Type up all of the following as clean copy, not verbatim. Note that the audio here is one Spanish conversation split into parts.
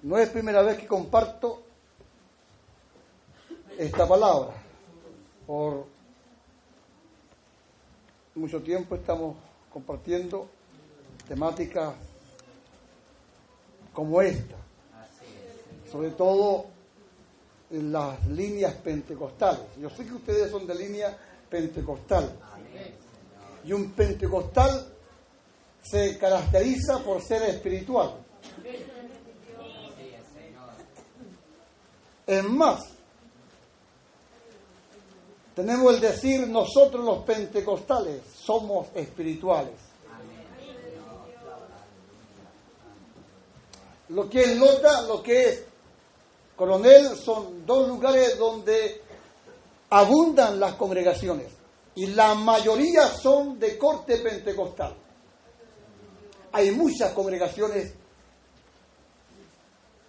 No es primera vez que comparto esta palabra. Por mucho tiempo estamos compartiendo temáticas como esta, sobre todo en las líneas pentecostales. Yo sé que ustedes son de línea pentecostal. Y un pentecostal se caracteriza por ser espiritual. Es más, tenemos el decir, nosotros los pentecostales somos espirituales. Lo que es Lota, lo que es Coronel, son dos lugares donde abundan las congregaciones. Y la mayoría son de corte pentecostal. Hay muchas congregaciones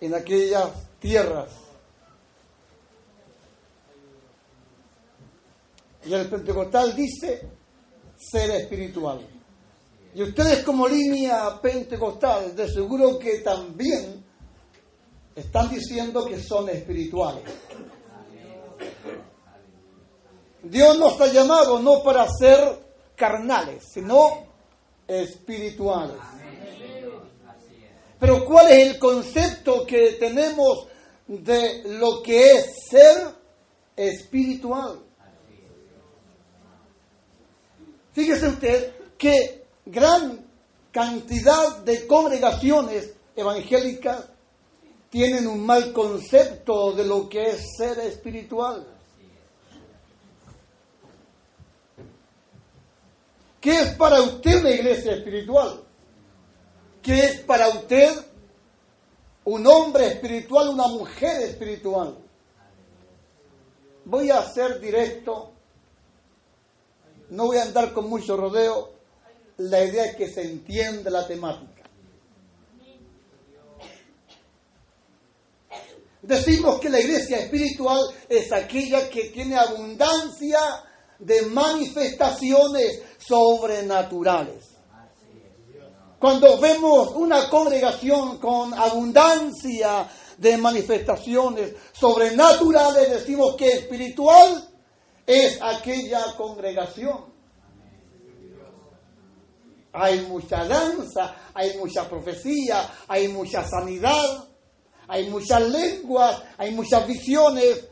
en aquellas tierras. Y el pentecostal dice ser espiritual. Y ustedes como línea pentecostal, de seguro que también están diciendo que son espirituales. Dios nos ha llamado no para ser carnales, sino espirituales. Pero ¿cuál es el concepto que tenemos de lo que es ser espiritual? Fíjese usted que gran cantidad de congregaciones evangélicas tienen un mal concepto de lo que es ser espiritual. ¿Qué es para usted una iglesia espiritual? ¿Qué es para usted un hombre espiritual, una mujer espiritual? Voy a ser directo, no voy a andar con mucho rodeo. La idea es que se entienda la temática. Decimos que la iglesia espiritual es aquella que tiene abundancia de manifestaciones sobrenaturales. Cuando vemos una congregación con abundancia de manifestaciones sobrenaturales, decimos que espiritual es aquella congregación. Hay mucha danza, hay mucha profecía, hay mucha sanidad, hay muchas lenguas, hay muchas visiones.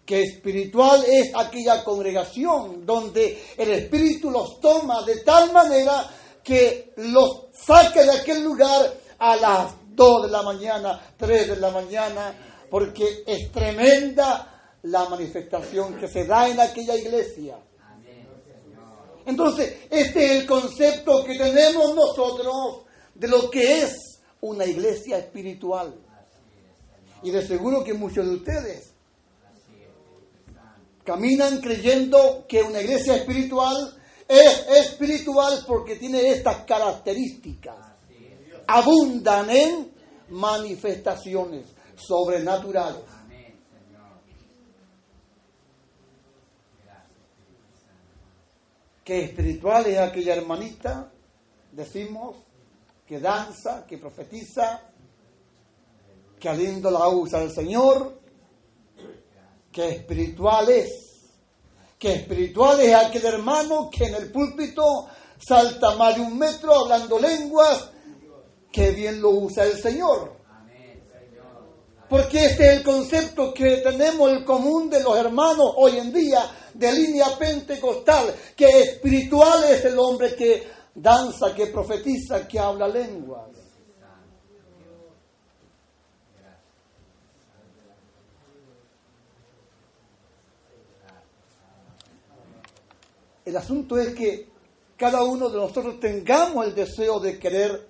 Que espiritual es aquella congregación donde el Espíritu los toma de tal manera que los saca de aquel lugar a las 2 de la mañana, 3 de la mañana, porque es tremenda la manifestación que se da en aquella iglesia. Entonces, este es el concepto que tenemos nosotros de lo que es una iglesia espiritual. Y de seguro que muchos de ustedes caminan creyendo que una iglesia espiritual es espiritual porque tiene estas características. Abundan en manifestaciones sobrenaturales. Que espiritual es aquella hermanita, decimos, que danza, que profetiza, que aliento la usa el Señor. Que espiritual es aquel hermano que en el púlpito salta más de 1 metro hablando lenguas, que bien lo usa el Señor. Porque este es el concepto que tenemos el común de los hermanos hoy en día de línea pentecostal, que espiritual es el hombre que danza, que profetiza, que habla lenguas. El asunto es que cada uno de nosotros tengamos el deseo de querer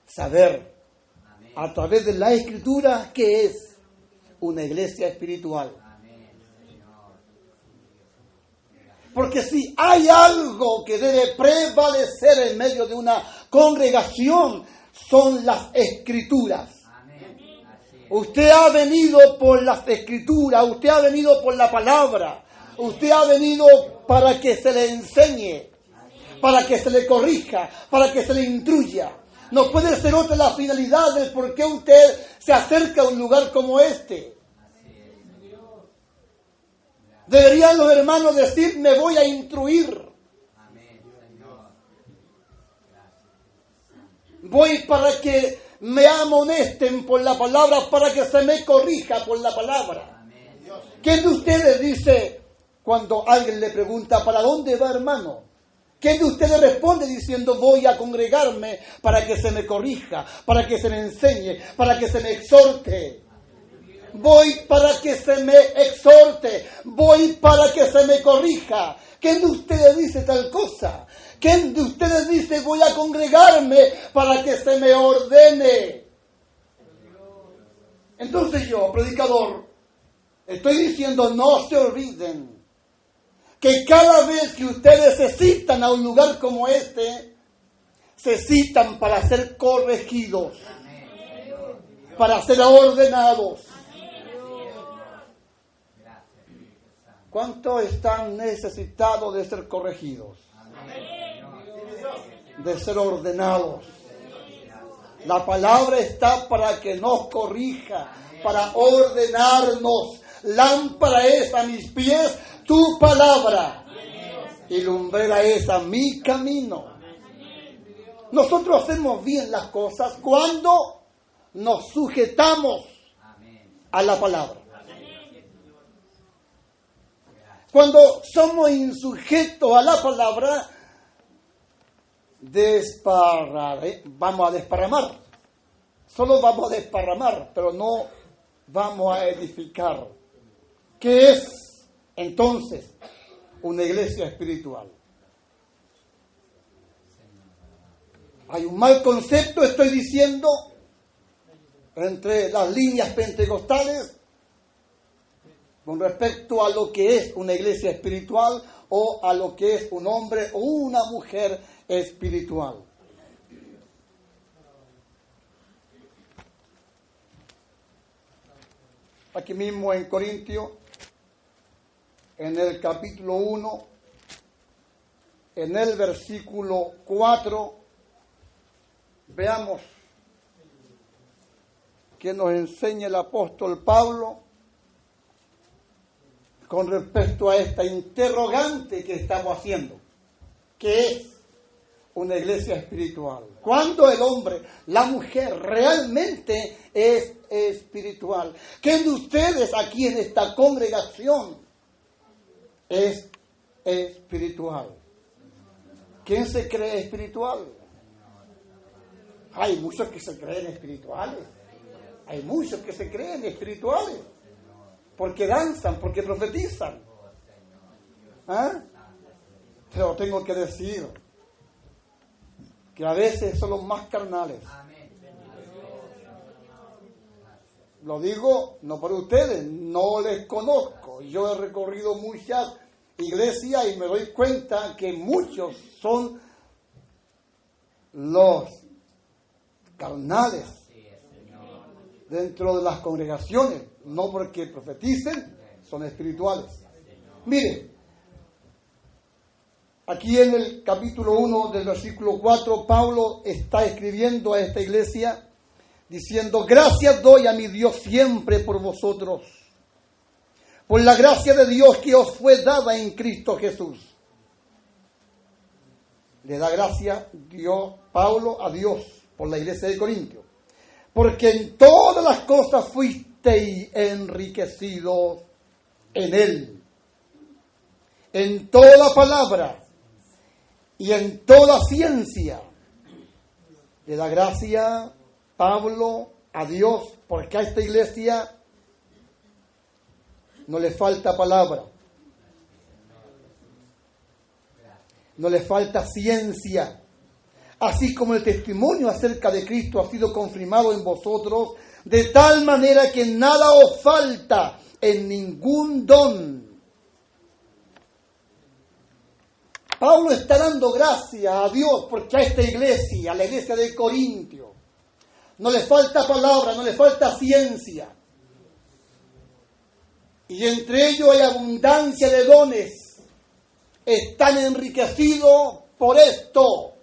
saber a través de la Escritura qué es una iglesia espiritual. Porque si hay algo que debe prevalecer en medio de una congregación, son las Escrituras. Usted ha venido por las Escrituras, usted ha venido por la palabra, usted ha venido para que se le enseñe, para que se le corrija, para que se le instruya, No puede ser otra la finalidad del por qué usted se acerca a un lugar como este. Deberían los hermanos decir, me voy a instruir. Voy para que me amonesten por la palabra, para que se me corrija por la palabra. ¿Quién de ustedes dice, cuando alguien le pregunta, ¿para dónde va, hermano? ¿Quién de ustedes responde diciendo, voy a congregarme para que se me corrija, para que se me enseñe, para que se me exhorte? Voy para que se me exhorte, voy para que se me corrija. ¿Quién de ustedes dice tal cosa? ¿Quién de ustedes dice, voy a congregarme para que se me ordene? Entonces yo, predicador, estoy diciendo, no se olviden que cada vez que ustedes se citan a un lugar como este, se citan para ser corregidos, para ser ordenados. ¿Cuántos están necesitados de ser corregidos? De ser ordenados. La palabra está para que nos corrija, para ordenarnos. Lámpara es a mis pies tu palabra y lumbrera es a mi camino. Nosotros hacemos bien las cosas cuando nos sujetamos a la palabra. Cuando somos insujetos a la palabra, vamos a desparramar. Solo vamos a desparramar, pero no vamos a edificar. ¿Qué es entonces una iglesia espiritual? Hay un mal concepto, estoy diciendo, entre las líneas pentecostales con respecto a lo que es una iglesia espiritual o a lo que es un hombre o una mujer espiritual. Aquí mismo en Corintios, en el capítulo 1, en el versículo 4, veamos que nos enseña el apóstol Pablo con respecto a esta interrogante que estamos haciendo, que es una iglesia espiritual. ¿Cuándo el hombre, la mujer realmente es espiritual? ¿Quién de ustedes aquí en esta congregación es espiritual? ¿Quién se cree espiritual? Hay muchos que se creen espirituales. Hay muchos que se creen espirituales. Porque danzan, porque profetizan. ¿Ah? Pero tengo que decir que a veces son los más carnales. Lo digo no por ustedes, no les conozco. Yo he recorrido muchas iglesias y me doy cuenta que muchos son los carnales dentro de las congregaciones, no porque profeticen, son espirituales. Miren, aquí en el capítulo 1 del versículo 4, Pablo está escribiendo a esta iglesia diciendo, gracias doy a mi Dios siempre por vosotros, por la gracia de Dios que os fue dada en Cristo Jesús. Le da gracia Pablo a Dios por la iglesia de Corintios, porque en todas las cosas fuisteis enriquecidos en Él, en toda palabra y en toda ciencia. Le da gracia Pablo a Dios, porque a esta iglesia no le falta palabra, no le falta ciencia. Así como el testimonio acerca de Cristo ha sido confirmado en vosotros, de tal manera que nada os falta en ningún don. Pablo está dando gracias a Dios porque a esta iglesia, a la iglesia de Corintios, no le falta palabra, no le falta ciencia. Y entre ellos hay abundancia de dones. Están enriquecidos por esto.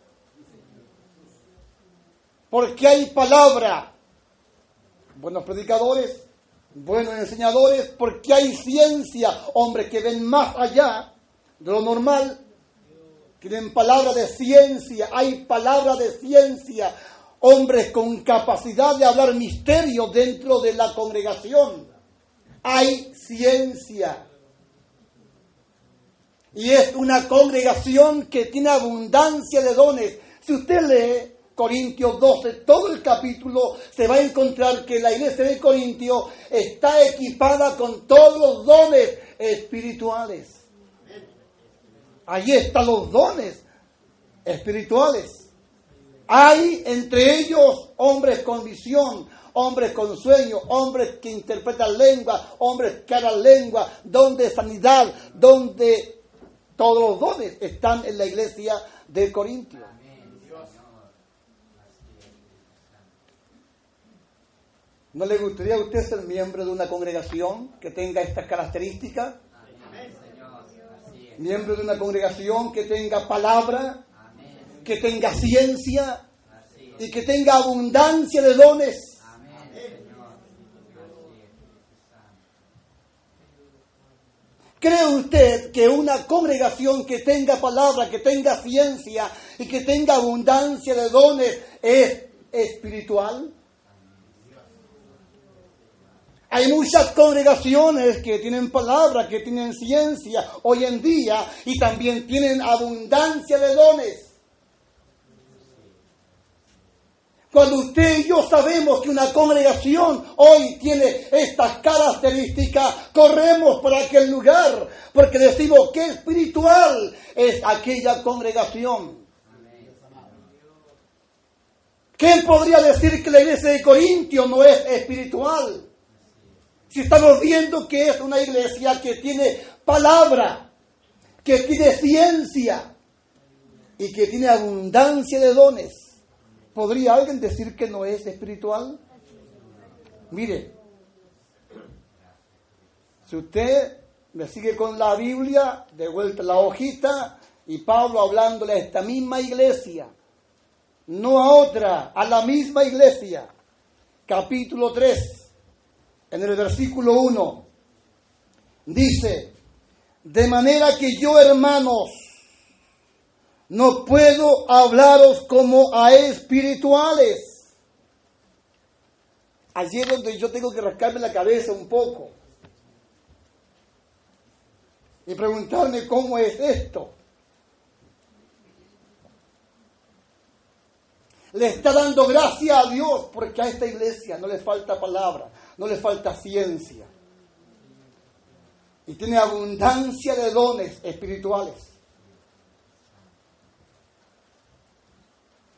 porque hay palabra. Buenos predicadores, buenos enseñadores, porque hay ciencia, hombres que ven más allá de lo normal, tienen palabra de ciencia, hay palabra de ciencia, hombres con capacidad de hablar misterios dentro de la congregación. Hay ciencia. Y es una congregación que tiene abundancia de dones. Si usted lee Corintios 12, todo el capítulo, se va a encontrar que la iglesia de Corintios está equipada con todos los dones espirituales. Allí están los dones espirituales. Hay entre ellos hombres con visión, hombres con sueño, hombres que interpretan lengua, hombres que hablan lengua, don de sanidad, donde todos los dones están en la iglesia de Corintios. ¿No le gustaría a usted ser miembro de una congregación que tenga estas características? Miembro de una congregación que tenga palabra, que tenga ciencia y que tenga abundancia de dones. ¿Cree usted que una congregación que tenga palabra, que tenga ciencia y que tenga abundancia de dones es espiritual? Hay muchas congregaciones que tienen palabra, que tienen ciencia hoy en día y también tienen abundancia de dones. Cuando usted y yo sabemos que una congregación hoy tiene estas características, corremos para aquel lugar, porque decimos que espiritual es aquella congregación. ¿Quién podría decir que la iglesia de Corintios no es espiritual? Si estamos viendo que es una iglesia que tiene palabra, que tiene ciencia y que tiene abundancia de dones, ¿podría alguien decir que no es espiritual? Mire, si usted me sigue con la Biblia, de vuelta la hojita, y Pablo hablándole a esta misma iglesia, no a otra, a la misma iglesia, capítulo 3, en el versículo 1, dice: de manera que yo, hermanos, no puedo hablaros como a espirituales. Allí es donde yo tengo que rascarme la cabeza un poco y preguntarme cómo es esto. Le está dando gracias a Dios porque a esta iglesia no le falta palabra, no le falta ciencia. Y tiene abundancia de dones espirituales.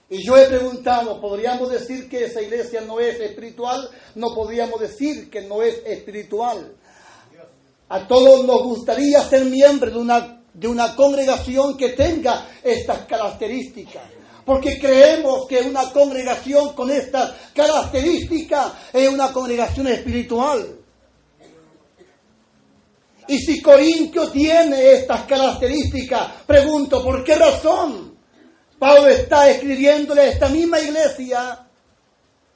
Y yo he preguntado, ¿podríamos decir que esa iglesia no es espiritual? No podríamos decir que no es espiritual. A todos nos gustaría ser miembros de una congregación que tenga estas características. Porque creemos que una congregación con estas características es una congregación espiritual. Y si Corintio tiene estas características, pregunto, ¿por qué razón Pablo está escribiéndole a esta misma iglesia,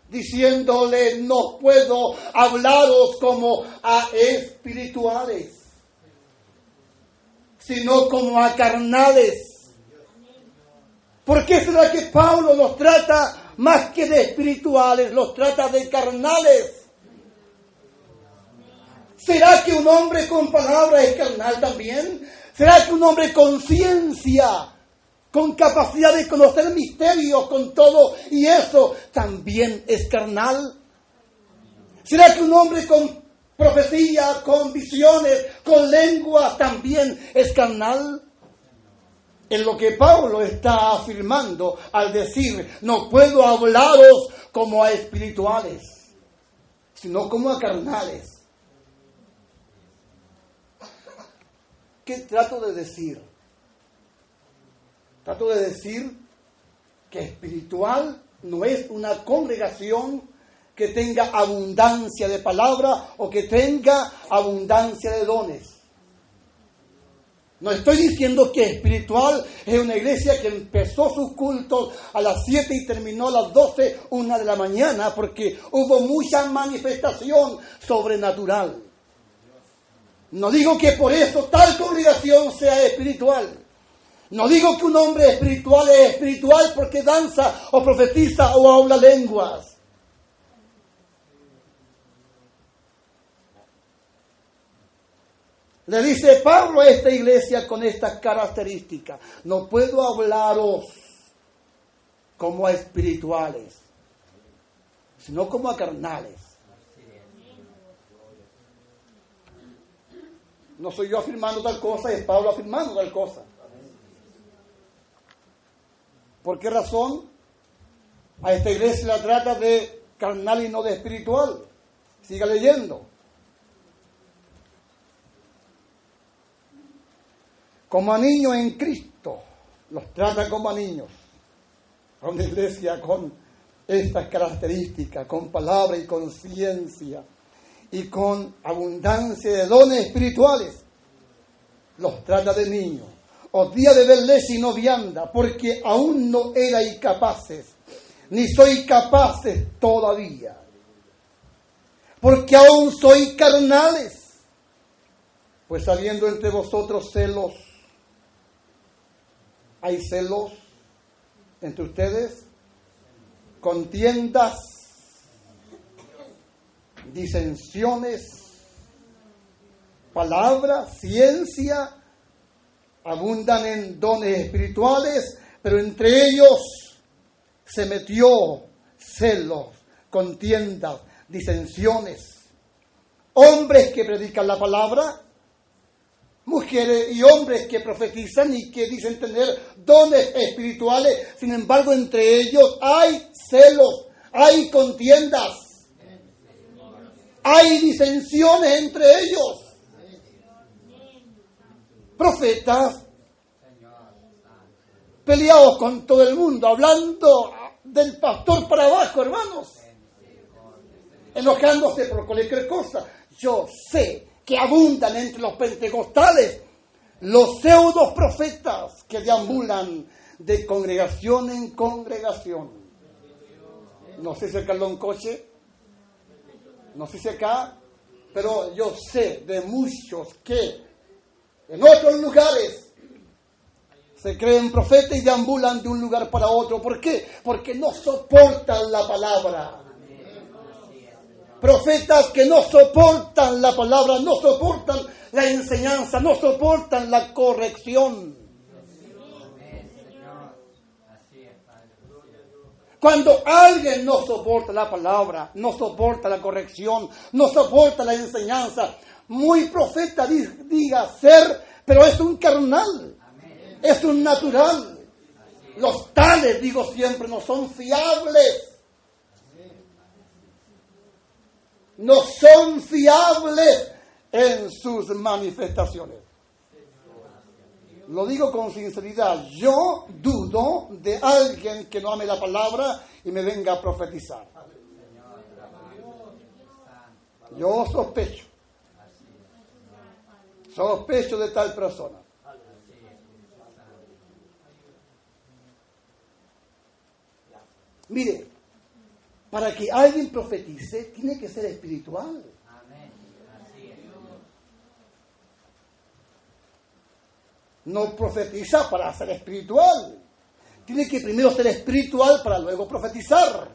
diciéndole: no puedo hablaros como a espirituales, sino como a carnales? ¿Por qué será que Pablo los trata más que de espirituales, los trata de carnales? ¿Será que un hombre con palabra es carnal también? ¿Será que un hombre con ciencia, con capacidad de conocer misterios, con todo y eso, también es carnal? ¿Será que un hombre con profecía, con visiones, con lengua, también es carnal? Es lo que Pablo está afirmando al decir: no puedo hablaros como a espirituales, sino como a carnales. ¿Qué trato de decir? Trato de decir que espiritual no es una congregación que tenga abundancia de palabra o que tenga abundancia de dones. No estoy diciendo que espiritual es una iglesia que empezó sus cultos a las 7 y terminó a las 12, 1 de la mañana, porque hubo mucha manifestación sobrenatural. No digo que por eso tal congregación sea espiritual. No digo que un hombre espiritual es espiritual porque danza o profetiza o habla lenguas. Le dice Pablo a esta iglesia con estas características: no puedo hablaros como a espirituales, sino como a carnales. No soy yo afirmando tal cosa, es Pablo afirmando tal cosa. ¿Por qué razón? A esta iglesia la trata de carnal y no de espiritual. Siga leyendo. Como a niños en Cristo, los trata como a niños. A una iglesia con estas características, con palabra y con ciencia y con abundancia de dones espirituales, los trata de niños. Os di de verles y no vianda, porque aún no erais capaces, ni sois capaces todavía, porque aún sois carnales, pues habiendo entre vosotros celos, hay celos entre ustedes, contiendas, disensiones, palabra, ciencia, abundan en dones espirituales, pero entre ellos se metió celos, contiendas, disensiones. Hombres que predican la palabra, mujeres y hombres que profetizan y que dicen tener dones espirituales, sin embargo entre ellos hay celos, hay contiendas, hay disensiones entre ellos. Profetas peleados con todo el mundo, hablando del pastor para abajo, hermanos, enojándose por cualquier cosa. Yo sé que abundan entre los pentecostales los pseudos profetas que deambulan de congregación en congregación. No sé si acá en Loncoche, no sé si acá, pero yo sé de muchos que en otros lugares se creen profetas y deambulan de un lugar para otro. ¿Por qué? Porque no soportan la palabra. Profetas que no soportan la palabra, no soportan la enseñanza, no soportan la corrección. Cuando alguien no soporta la palabra, no soporta la corrección, no soporta la enseñanza, muy profeta diga ser, pero es un carnal, es un natural. Los tales, digo siempre, no son fiables. No son fiables en sus manifestaciones. Lo digo con sinceridad. Yo dudo de alguien que no ame la palabra y me venga a profetizar. Yo sospecho. Sospecho de tal persona. Mire, para que alguien profetice, tiene que ser espiritual. No profetiza para ser espiritual. Tiene que primero ser espiritual para luego profetizar.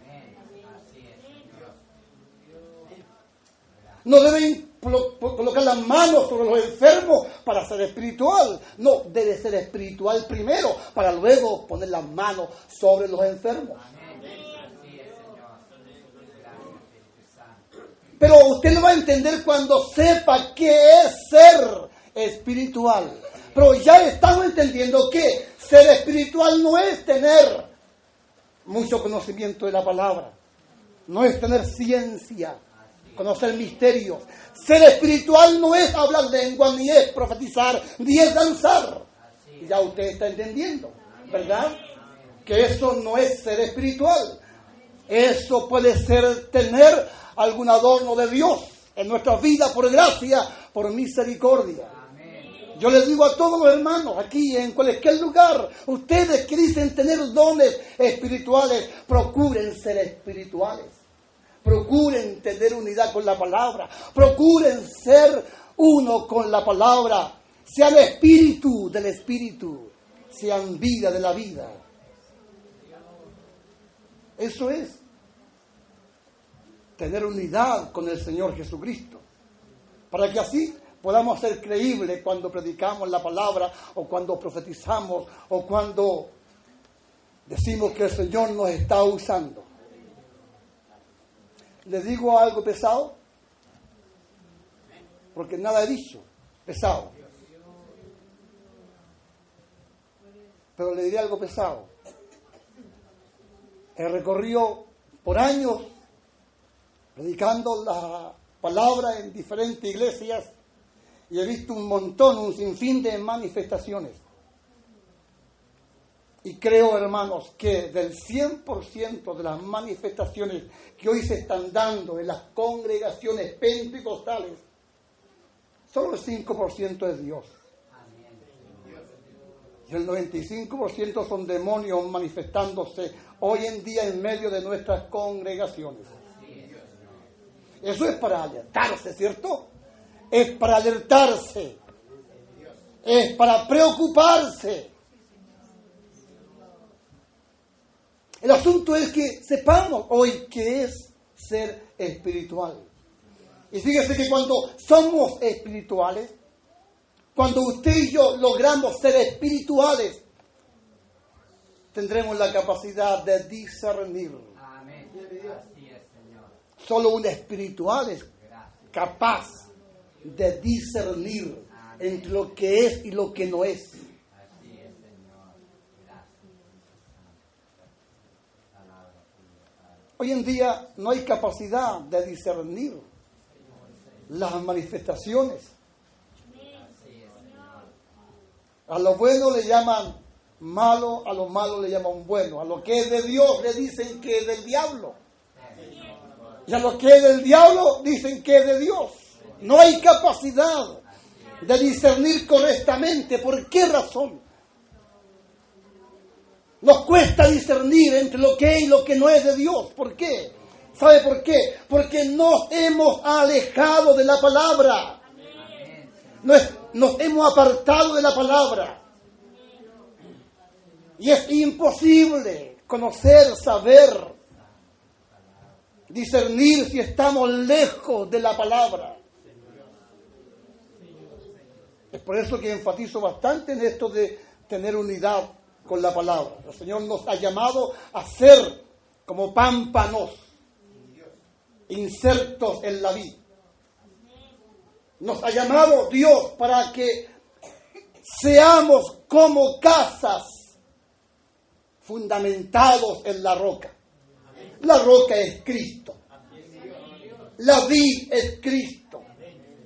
No deben colocar las manos sobre los enfermos para ser espiritual. No, debe ser espiritual primero para luego poner las manos sobre los enfermos. Pero usted lo va a entender cuando sepa qué es ser espiritual. Pero ya estamos entendiendo que ser espiritual no es tener mucho conocimiento de la palabra. No es tener ciencia, conocer misterios. Ser espiritual no es hablar lengua, ni es profetizar, ni es danzar. Ya usted está entendiendo, ¿verdad? Que eso no es ser espiritual. Eso puede ser tener algún adorno de Dios en nuestra vida por gracia, por misericordia. Yo les digo a todos los hermanos aquí en cualquier lugar, ustedes que dicen tener dones espirituales, procuren ser espirituales. Procuren tener unidad con la palabra. Procuren ser uno con la palabra. Sean espíritu del espíritu. Sean vida de la vida. Eso es tener unidad con el Señor Jesucristo. Para que así podamos ser creíbles cuando predicamos la palabra o cuando profetizamos o cuando decimos que el Señor nos está usando. ¿Les digo algo pesado? Porque nada he dicho pesado. Pero le diré algo pesado. He recorrido por años predicando la palabra en diferentes iglesias y he visto un sinfín de manifestaciones. Y creo, hermanos, que del 100% de las manifestaciones que hoy se están dando en las congregaciones pentecostales, solo el 5% es Dios. Y el 95% son demonios manifestándose hoy en día en medio de nuestras congregaciones. Eso es para alertarse, ¿cierto? Es para alertarse. Es para preocuparse. El asunto es que sepamos hoy qué es ser espiritual. Y fíjese que cuando somos espirituales, cuando usted y yo logramos ser espirituales, tendremos la capacidad de discernir. Amén. Así es, Señor. Solo un espiritual es capaz de discernir entre lo que es y lo que no es. Así es, Señor. Gracias. Hoy en día no hay capacidad de discernir las manifestaciones. A lo bueno le llaman malo, a lo malo le llaman bueno. A lo que es de Dios le dicen que es del diablo. Y a lo que es del diablo dicen que es de Dios. No hay capacidad de discernir correctamente. ¿Por qué razón? Nos cuesta discernir entre lo que es y lo que no es de Dios. ¿Por qué? ¿Sabe por qué? Porque nos hemos alejado de la palabra. Nos hemos apartado de la palabra. Y es imposible conocer, saber, discernir si estamos lejos de la palabra. Es por eso que enfatizo bastante en esto de tener unidad con la palabra. El Señor nos ha llamado a ser como pámpanos insertos en la vid. Nos ha llamado Dios para que seamos como casas fundamentados en la roca. La roca es Cristo. La vid es Cristo.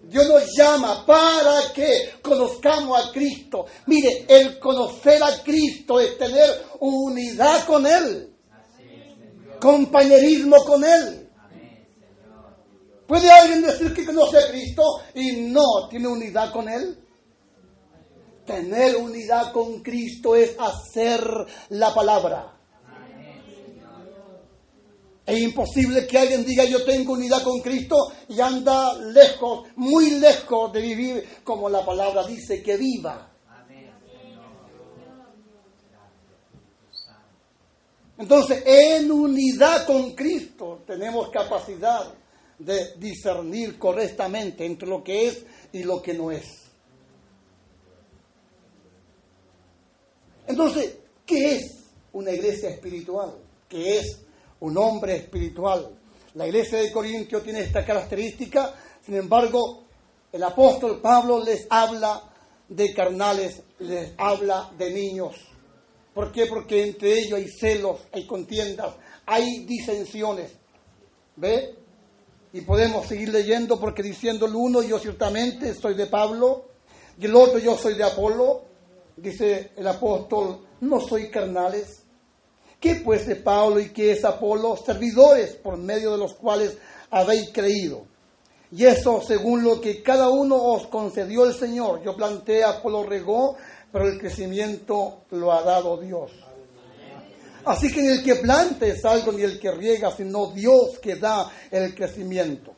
Dios nos llama para que conozcamos a Cristo. Mire, el conocer a Cristo es tener unidad con Él. Compañerismo con Él. ¿Puede alguien decir que conoce a Cristo y no tiene unidad con Él? Tener unidad con Cristo es hacer la palabra. Es imposible que alguien diga yo tengo unidad con Cristo y anda lejos, muy lejos de vivir como la palabra dice que viva. Entonces, en unidad con Cristo tenemos capacidad de discernir correctamente entre lo que es y lo que no es. Entonces, ¿qué es una iglesia espiritual? ¿Qué es un hombre espiritual? La iglesia de Corintio tiene esta característica, sin embargo, el apóstol Pablo les habla de carnales, les habla de niños. ¿Por qué? Porque entre ellos hay celos, hay contiendas, hay disensiones. ¿Ve? Y podemos seguir leyendo porque diciendo el uno, yo ciertamente soy de Pablo, y el otro, yo soy de Apolo. Dice el apóstol, no soy carnales. ¿Qué pues de Pablo y qué es Apolo? Servidores por medio de los cuales habéis creído. Y eso según lo que cada uno os concedió el Señor. Yo planté, Apolo regó, pero el crecimiento lo ha dado Dios. Así que ni el que planta es algo, ni el que riega, sino Dios que da el crecimiento.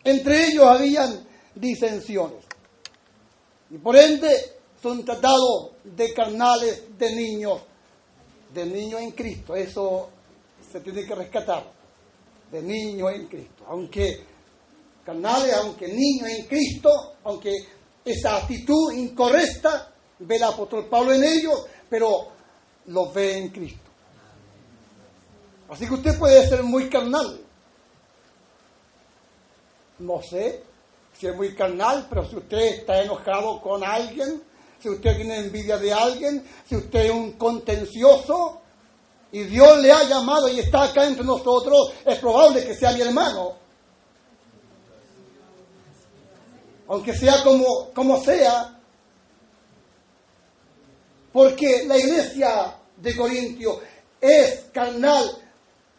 Entre ellos habían disensiones. Y por ende son tratados de carnales, de niños en Cristo. Eso se tiene que rescatar. De niños en Cristo. Aunque carnales, aunque niños en Cristo, aunque esa actitud incorrecta ve el apóstol Pablo en ellos, pero los ve en Cristo. Así que usted puede ser muy carnal. No sé si es muy carnal, pero si usted está enojado con alguien, si usted tiene envidia de alguien, si usted es un contencioso y Dios le ha llamado y está acá entre nosotros, es probable que sea mi hermano. Aunque sea como sea, porque la iglesia de Corintios es carnal,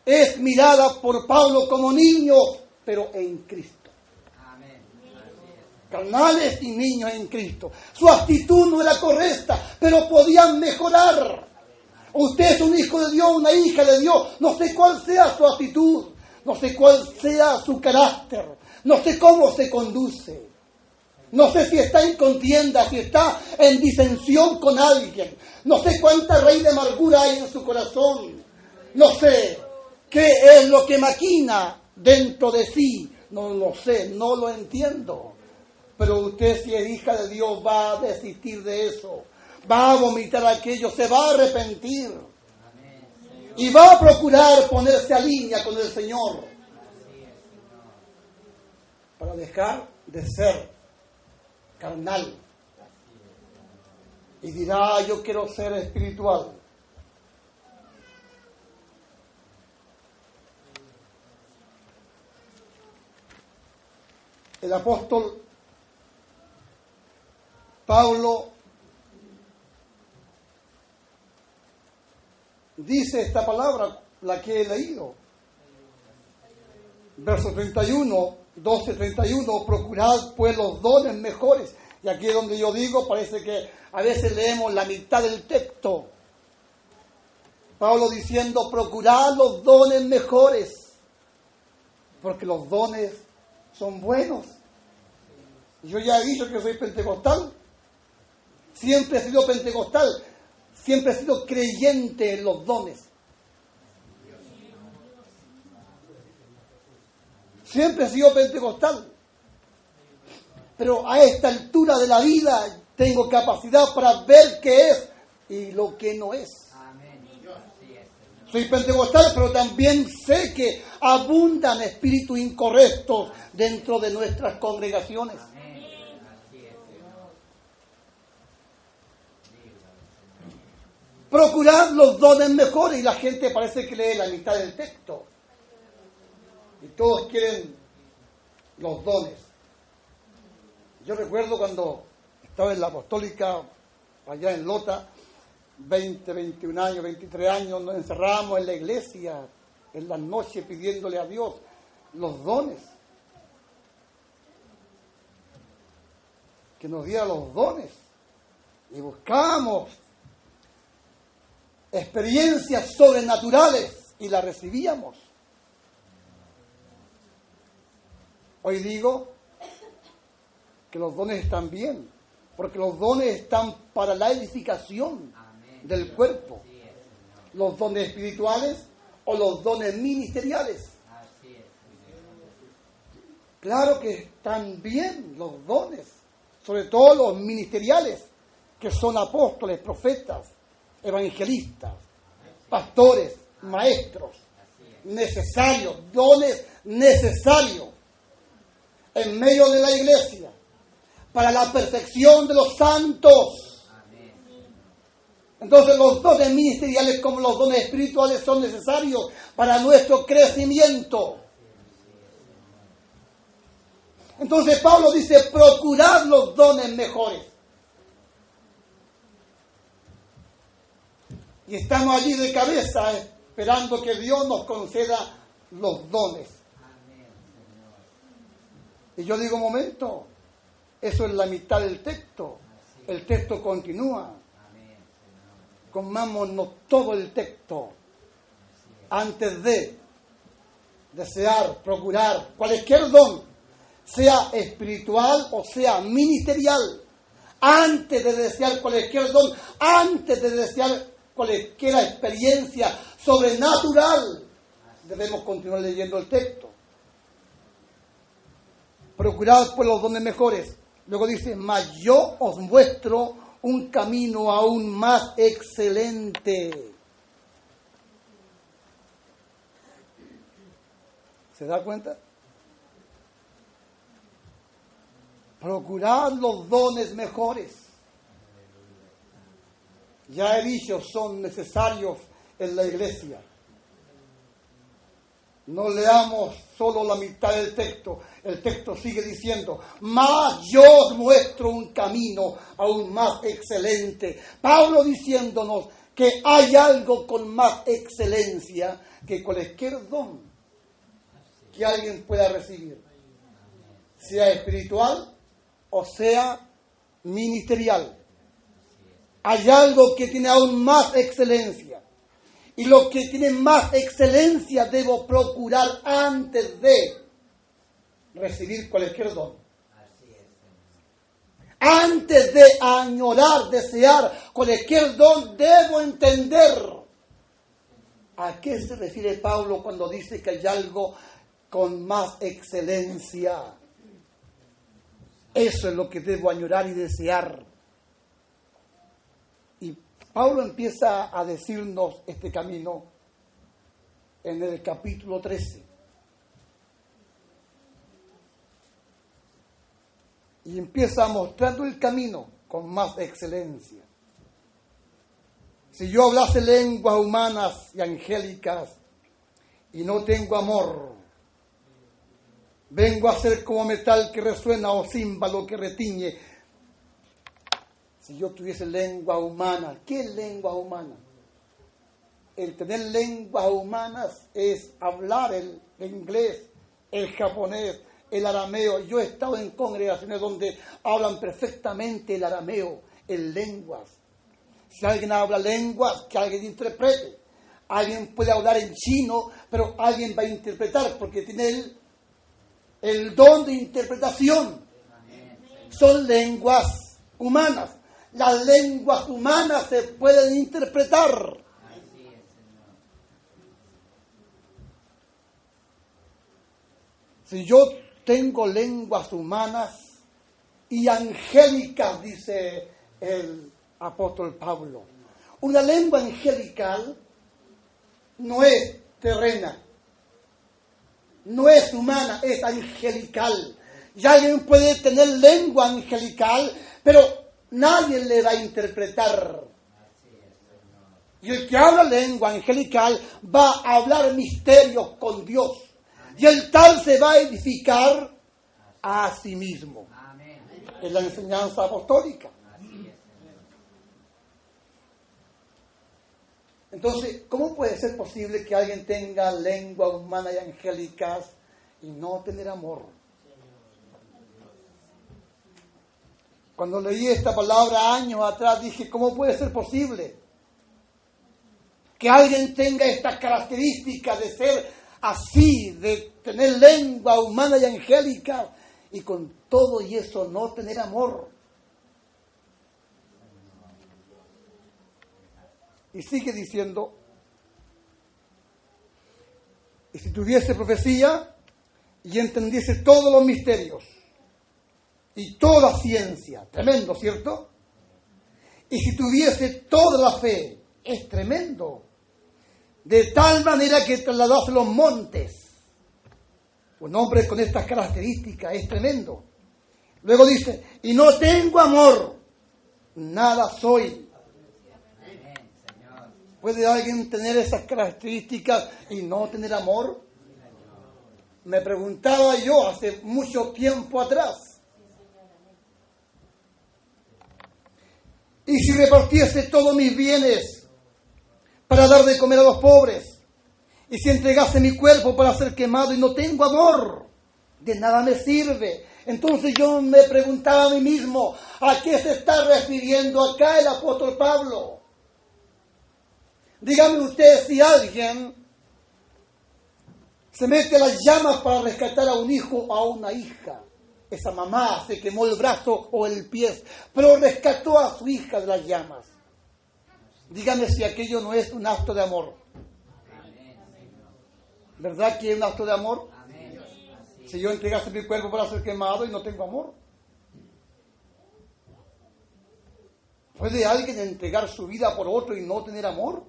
es mirada por Pablo como niños, pero en Cristo. Carnales y niños en Cristo. Su actitud no era correcta, pero podían mejorar. Usted es un hijo de Dios, una hija de Dios. No sé cuál sea su actitud, no sé cuál sea su carácter, no sé cómo se conduce. No sé si está en contienda, si está en disensión con alguien. No sé cuánta raíz de amargura hay en su corazón. No sé qué es lo que maquina dentro de sí. No lo sé, no lo entiendo. Pero usted, si es hija de Dios, va a desistir de eso. Va a vomitar aquello, se va a arrepentir. Y va a procurar ponerse a línea con el Señor. Para dejar de ser carnal. Y dirá, yo quiero ser espiritual. El apóstol Pablo dice esta palabra, la que he leído. Verso 31, 12:31, procurad pues los dones mejores. Y aquí es donde yo digo, parece que a veces leemos la mitad del texto. Pablo diciendo, procurad los dones mejores, porque los dones son buenos. Yo ya he dicho que soy pentecostal. Siempre he sido pentecostal. Siempre he sido creyente en los dones. Siempre he sido pentecostal. Pero a esta altura de la vida tengo capacidad para ver qué es y lo que no es. Soy pentecostal, pero también sé que abundan espíritus incorrectos dentro de nuestras congregaciones. Procurad los dones mejores, y la gente parece que lee la mitad del texto. Y todos quieren los dones. Yo recuerdo cuando estaba en la apostólica, allá en Lota, 20, 21 años, 23 años, nos encerrábamos en la iglesia, en las noches pidiéndole a Dios los dones. Que nos diera los dones. Y buscábamos experiencias sobrenaturales y las recibíamos. Hoy digo que los dones están bien, porque los dones están para la edificación del cuerpo. Los dones espirituales o los dones ministeriales. Claro que están bien los dones, sobre todo los ministeriales, que son apóstoles, profetas, evangelistas, pastores, maestros, necesarios, dones necesarios en medio de la iglesia para la perfección de los santos. Entonces los dones ministeriales como los dones espirituales son necesarios para nuestro crecimiento. Entonces Pablo dice, procurad los dones mejores. Y estamos allí de cabeza esperando que Dios nos conceda los dones. Y yo digo, momento, eso es la mitad del texto. El texto continúa. Comámonos todo el texto antes de desear, procurar cualquier don, sea espiritual o sea ministerial. Antes de desear cualquier don, antes de desear cualquier experiencia sobrenatural, debemos continuar leyendo el texto. Procurad pues los dones mejores. Luego dice, mas yo os muestro un camino aún más excelente. ¿Se da cuenta? Procurad los dones mejores. Ya he dicho, son necesarios en la iglesia. No leamos solo la mitad del texto. El texto sigue diciendo, mas yo os muestro un camino aún más excelente. Pablo diciéndonos que hay algo con más excelencia que cualquier don que alguien pueda recibir, sea espiritual o sea ministerial. Hay algo que tiene aún más excelencia. Y lo que tiene más excelencia debo procurar antes de recibir cualquier don. Antes de añorar, desear cualquier don, debo entender a qué se refiere Pablo cuando dice que hay algo con más excelencia. Eso es lo que debo añorar y desear. Y Pablo empieza a decirnos este camino en el capítulo 13. Y empieza mostrando el camino con más excelencia. Si yo hablase lenguas humanas y angélicas y no tengo amor, vengo a ser como metal que resuena o címbalo que retiñe. Si yo tuviese lengua humana, ¿qué es lengua humana? El tener lenguas humanas es hablar el inglés, el japonés, el arameo. Yo he estado en congregaciones donde hablan perfectamente el arameo, en lenguas. Si alguien habla lenguas, que alguien interprete. Alguien puede hablar en chino, pero alguien va a interpretar porque tiene el don de interpretación. Son lenguas humanas. Las lenguas humanas se pueden interpretar. Si yo tengo lenguas humanas y angélicas, dice el apóstol Pablo. Una lengua angelical no es terrena, no es humana, es angelical. Y alguien puede tener lengua angelical, pero nadie le va a interpretar. Y el que habla lengua angelical va a hablar misterios con Dios. Y el tal se va a edificar a sí mismo. Es la enseñanza apostólica. Entonces, ¿cómo puede ser posible que alguien tenga lengua humana y angélicas y no tener amor? Cuando leí esta palabra años atrás dije, ¿cómo puede ser posible que alguien tenga esta característica de ser así, de tener lengua humana y angélica y con todo y eso no tener amor? Y sigue diciendo, y si tuviese profecía y entendiese todos los misterios y toda ciencia, tremendo, ¿cierto? Y si tuviese toda la fe, es tremendo, de tal manera que trasladase los montes. Un hombre con estas características es tremendo. Luego dice, y no tengo amor, nada soy. ¿Puede alguien tener esas características y no tener amor? Me preguntaba yo hace mucho tiempo atrás. Y si repartiese todos mis bienes para dar de comer a los pobres, y si entregase mi cuerpo para ser quemado y no tengo amor, de nada me sirve. Entonces yo me preguntaba a mí mismo, ¿a qué se está refiriendo acá el apóstol Pablo? Dígame usted si alguien se mete a las llamas para rescatar a un hijo o a una hija. Esa mamá se quemó el brazo o el pie, pero rescató a su hija de las llamas. Dígame si aquello no es un acto de amor. ¿Verdad que es un acto de amor? Si yo entregase mi cuerpo para ser quemado y no tengo amor. ¿Puede alguien entregar su vida por otro y no tener amor?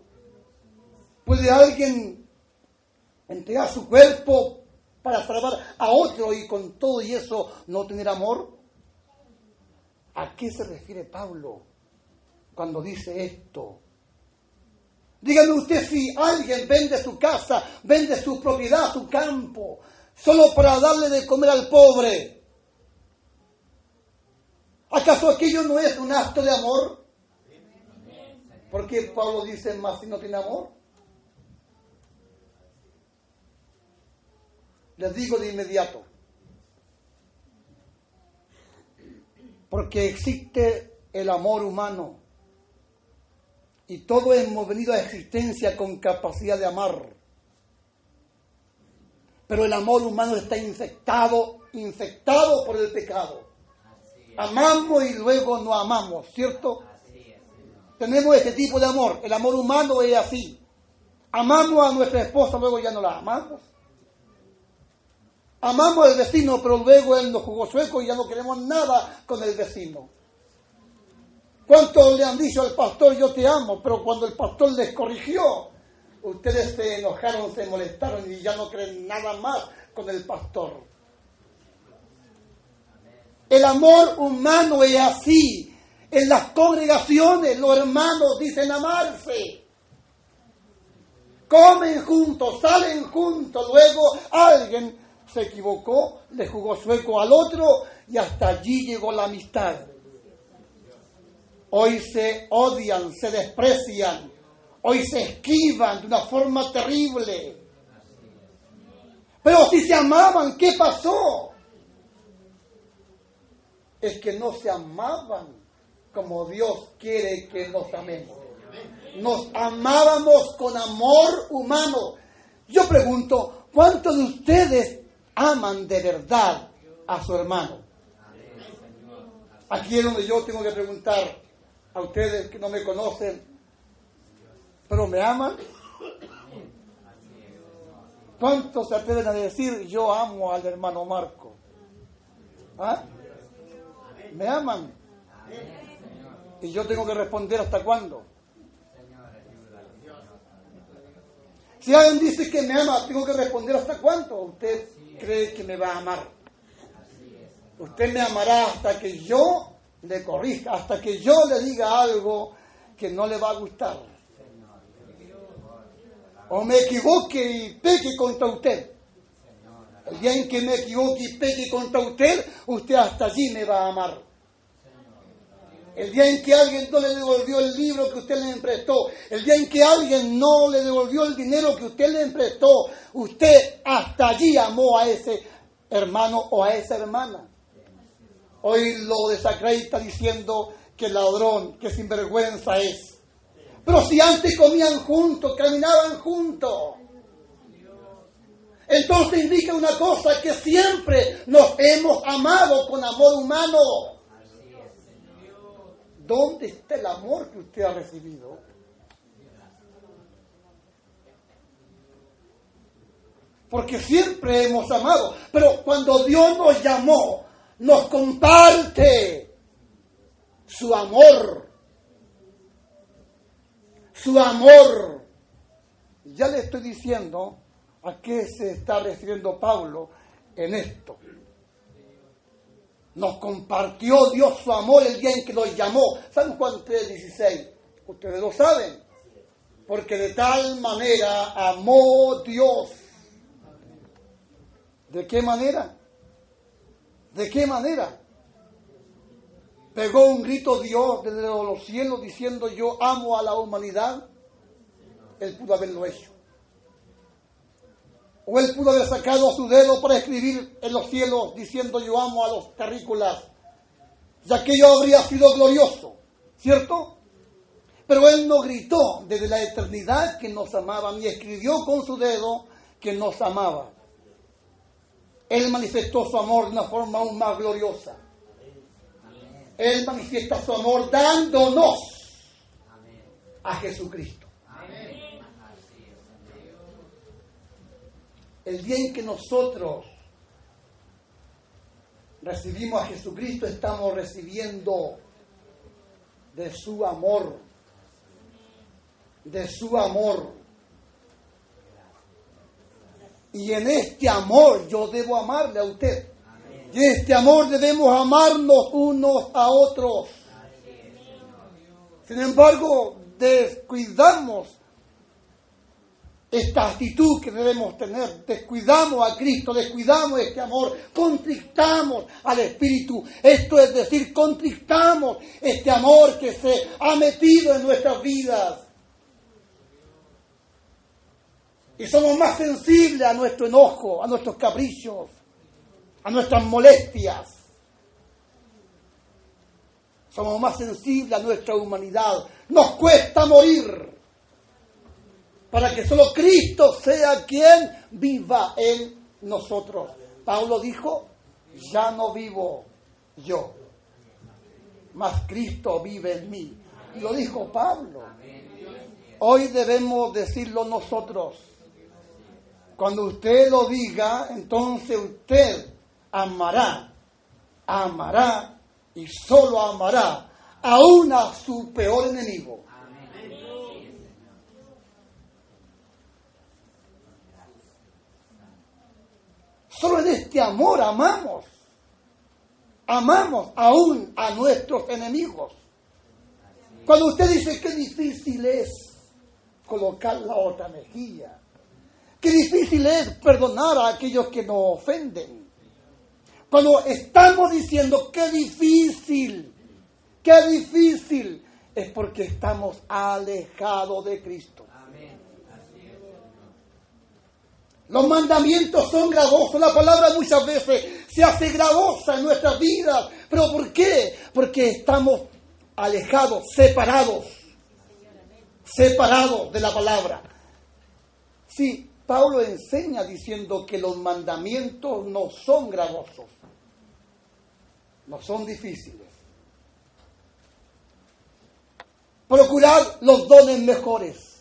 ¿Puede alguien entregar su cuerpo para salvar a otro y con todo y eso no tener amor? ¿A qué se refiere Pablo cuando dice esto? Dígame usted si alguien vende su casa, vende su propiedad, su campo, solo para darle de comer al pobre. ¿Acaso aquello no es un acto de amor? ¿Por qué Pablo dice más si no tiene amor? Les digo de inmediato. Porque existe el amor humano. Y todos hemos venido a existencia con capacidad de amar. Pero el amor humano está infectado por el pecado. Amamos y luego no amamos, ¿cierto? Tenemos este tipo de amor. El amor humano es así. Amamos a nuestra esposa, luego ya no la amamos. Amamos al vecino, pero luego él nos jugó sueco y ya no queremos nada con el vecino. ¿Cuántos le han dicho al pastor yo te amo? Pero cuando el pastor les corrigió, ustedes se enojaron, se molestaron y ya no creen nada más con el pastor. El amor humano es así. En las congregaciones los hermanos dicen amarse. Comen juntos, salen juntos, luego alguien se equivocó, le jugó sueco al otro y hasta allí llegó la amistad. Hoy se odian, se desprecian, hoy se esquivan de una forma terrible. Pero si se amaban, ¿qué pasó? Es que no se amaban como Dios quiere que nos amemos. Nos amábamos con amor humano. Yo pregunto, ¿cuántos de ustedes aman de verdad a su hermano? Aquí es donde yo tengo que preguntar a ustedes que no me conocen, ¿pero me aman? ¿Cuántos se atreven a decir yo amo al hermano Marco? ¿Ah? ¿Me aman? Y yo tengo que responder ¿hasta cuándo? Si alguien dice que me ama, tengo que responder ¿hasta cuánto? ¿Usted cree que me va a amar? Usted me amará hasta que yo le corrija, hasta que yo le diga algo que no le va a gustar. O me equivoque y peque contra usted. El día en que me equivoque y peque contra usted, usted hasta allí me va a amar. El día en que alguien no le devolvió el libro que usted le emprestó, el día en que alguien no le devolvió el dinero que usted le emprestó, usted hasta allí amó a ese hermano o a esa hermana. Hoy lo desacredita diciendo que ladrón, que sinvergüenza es. Pero si antes comían juntos, caminaban juntos. Entonces indica una cosa, que siempre nos hemos amado con amor humano. ¿Dónde está el amor que usted ha recibido? Porque siempre hemos amado. Pero cuando Dios nos llamó, nos comparte su amor. Su amor. Ya le estoy diciendo a qué se está refiriendo Pablo en esto. Nos compartió Dios su amor el día en que nos llamó. San Juan 3:16. Ustedes lo saben. Porque de tal manera amó Dios. ¿De qué manera? ¿De qué manera? Pegó un grito Dios desde los cielos diciendo yo amo a la humanidad. Él pudo haberlo hecho. O él pudo haber sacado su dedo para escribir en los cielos diciendo yo amo a los terrícolas, ya que yo habría sido glorioso, ¿cierto? Pero él no gritó desde la eternidad que nos amaba, ni escribió con su dedo que nos amaba. Él manifestó su amor de una forma aún más gloriosa. Él manifiesta su amor dándonos a Jesucristo. El día en que nosotros recibimos a Jesucristo, estamos recibiendo de su amor. De su amor. Y en este amor yo debo amarle a usted. Y en este amor debemos amarnos unos a otros. Sin embargo, descuidamos esta actitud que debemos tener. Descuidamos a Cristo, descuidamos este amor, contristamos al Espíritu. Esto es decir, contristamos este amor que se ha metido en nuestras vidas. Y somos más sensibles a nuestro enojo, a nuestros caprichos, a nuestras molestias. Somos más sensibles a nuestra humanidad. Nos cuesta morir para que solo Cristo sea quien viva en nosotros. Pablo dijo, ya no vivo yo, mas Cristo vive en mí. Y lo dijo Pablo. Hoy debemos decirlo nosotros. Cuando usted lo diga, entonces usted amará y solo amará aún a su peor enemigo. Solo en este amor amamos aún a nuestros enemigos. Cuando usted dice que difícil es colocar la otra mejilla, qué difícil es perdonar a aquellos que nos ofenden. Cuando estamos diciendo qué difícil, es porque estamos alejados de Cristo. Los mandamientos son gravosos, la palabra muchas veces se hace gravosa en nuestras vidas. ¿Pero por qué? Porque estamos alejados, separados de la palabra. Sí, Pablo enseña diciendo que los mandamientos no son gravosos, no son difíciles. Procurad los dones mejores.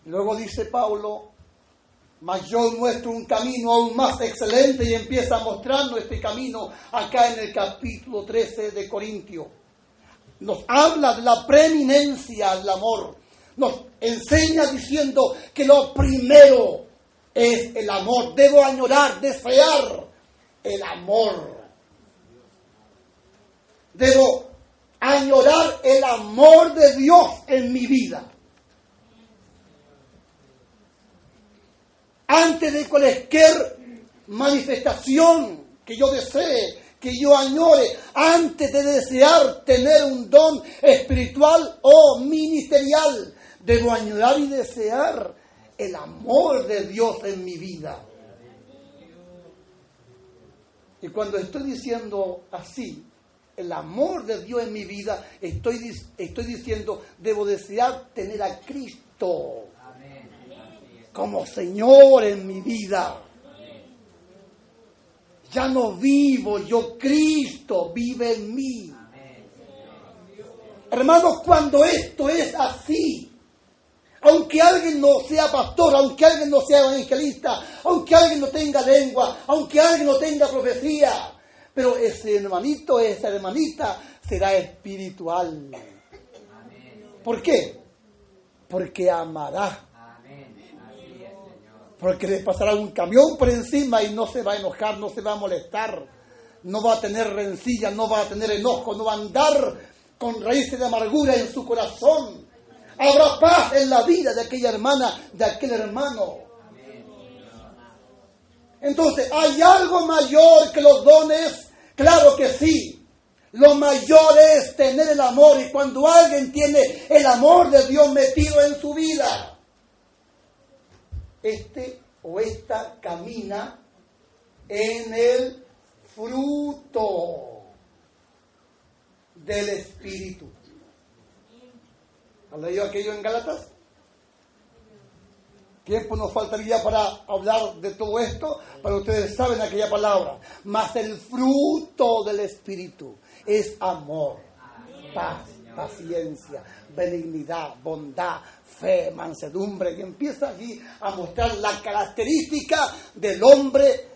Luego dice Pablo, mas yo muestro un camino aún más excelente, y empieza mostrando este camino acá en el capítulo 13 de Corintios. Nos habla de la preeminencia del amor. Nos enseña diciendo que lo primero es el amor. Debo añorar, desear el amor. Debo añorar el amor de Dios en mi vida. Antes de cualquier manifestación que yo desee, que yo añore, antes de desear tener un don espiritual o ministerial, debo añorar y desear el amor de Dios en mi vida. Y cuando estoy diciendo así, el amor de Dios en mi vida, estoy diciendo, debo desear tener a Cristo como Señor en mi vida. Ya no vivo yo, Cristo vive en mí. Hermanos, cuando esto es así, aunque alguien no sea pastor, aunque alguien no sea evangelista, aunque alguien no tenga lengua, aunque alguien no tenga profecía, pero ese hermanito, esa hermanita será espiritual. ¿Por qué? Porque amará. Porque le pasará un camión por encima y no se va a enojar, no se va a molestar, no va a tener rencilla, no va a tener enojo, no va a andar con raíces de amargura en su corazón. Habrá paz en la vida de aquella hermana, de aquel hermano. Entonces, ¿hay algo mayor que los dones? Claro que sí. Lo mayor es tener el amor, y cuando alguien tiene el amor de Dios metido en su vida, este o esta camina en el fruto del Espíritu. ¿Han leído aquello en Gálatas? Tiempo nos faltaría para hablar de todo esto, pero ustedes saben aquella palabra. Mas el fruto del Espíritu es amor, paz, paciencia, benignidad, bondad, fe, mansedumbre. Y empieza allí a mostrar la característica del hombre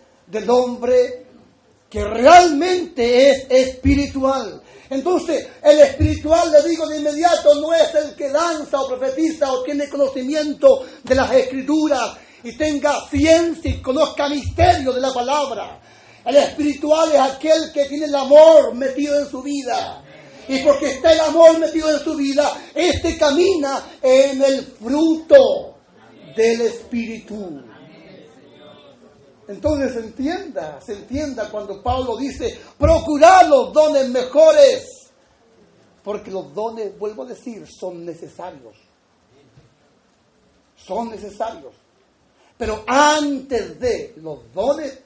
que realmente es espiritual. Entonces, el espiritual, le digo de inmediato, no es el que danza o profetiza o tiene conocimiento de las Escrituras y tenga ciencia y conozca misterio de la palabra. El espiritual es aquel que tiene el amor metido en su vida. Y porque está el amor metido en su vida, este camina en el fruto del Espíritu. Entonces se entienda cuando Pablo dice, procurad los dones mejores, porque los dones, vuelvo a decir, son necesarios. Son necesarios. Pero antes de los dones,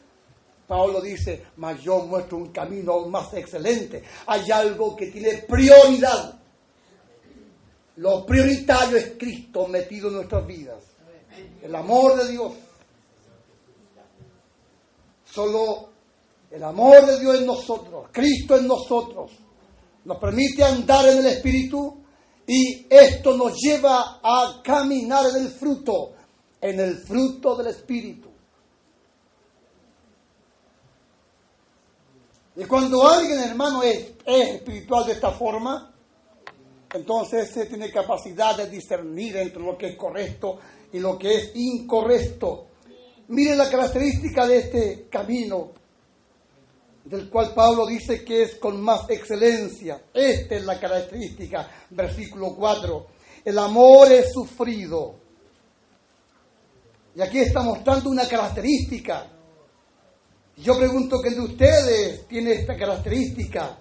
Pablo dice, mas yo muestro un camino más excelente. Hay algo que tiene prioridad. Lo prioritario es Cristo metido en nuestras vidas. El amor de Dios. Solo el amor de Dios en nosotros, Cristo en nosotros, nos permite andar en el Espíritu y esto nos lleva a caminar en el fruto del Espíritu. Y cuando alguien, hermano, es espiritual de esta forma, entonces se tiene capacidad de discernir entre lo que es correcto y lo que es incorrecto. Miren la característica de este camino, del cual Pablo dice que es con más excelencia. Esta es la característica, versículo 4. El amor es sufrido. Y aquí está mostrando una característica. Yo pregunto, ¿quién de ustedes tiene esta característica?